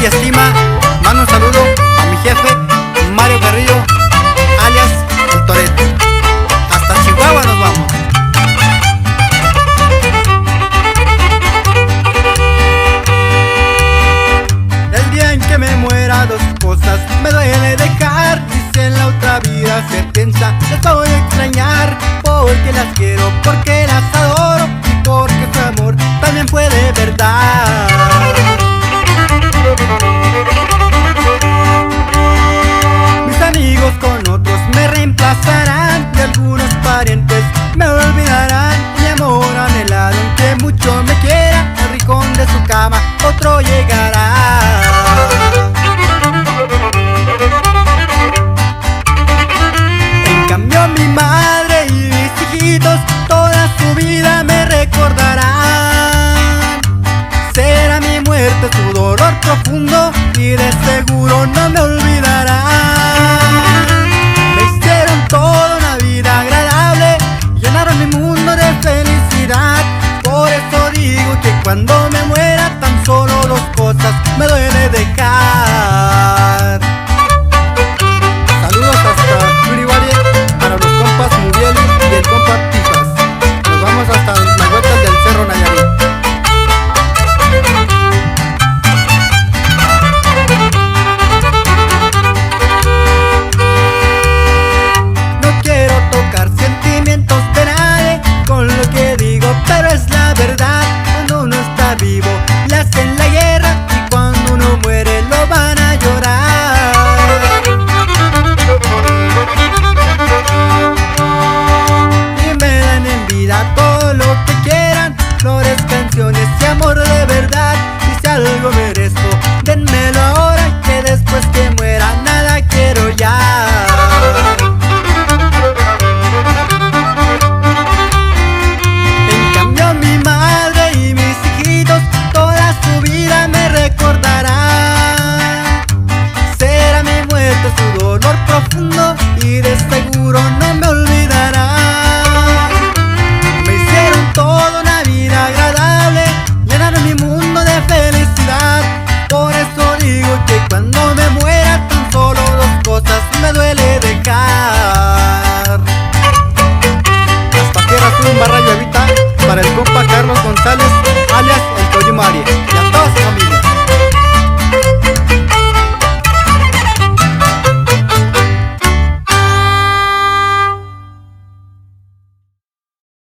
y estima, mando un saludo a mi jefe, Mario Carrillo, alias El Toretto. Hasta Chihuahua nos vamos. El día en que me muera, dos cosas me duele dejar. Dice en la otra vida se piensa, las voy a extrañar, porque las quiero, porque las adoro y porque su amor también fue de verdad. Mis amigos con otros me reemplazarán y algunos parientes me olvidarán. Mi amor anhelado, aunque mucho me quiera, al rincón de su cama otro llegará. En cambio mi madre y mis hijitos toda su vida me recordarán. Será mi muerte su dolor profundo y de seguro no me olvidarán. Me hicieron toda una vida agradable, llenaron mi mundo de felicidad. Por eso digo que cuando me muera tan solo dos cosas me duele dejar. Saludos hasta Curihuari para los compas Muriel y el compa Pijas. Nos vamos hasta las vueltas del Cerro Nayarit. No quiero tocar sentimientos de nadie con lo que digo, pero es la verdad. Cuando uno está vivo le hacen la guerra y cuando uno muere lo van a llorar. Y me dan en vida todo lo que quieran, flores, canciones y amor de verdad. Y si algo merezco, denmelo ahora, que después que muera nada quiero ya. En cambio mi madre y mis hijitos toda su vida me recordarán. Será mi muerte su dolor profundo y de seguro no me olvidarán. Me hicieron toda una vida agradable, llenaron mi mundo de felicidad. Por eso digo que cuando me muera tan solo dos cosas me duele dejar. Hasta Tierra Azul, Barra Lluevita, para el compa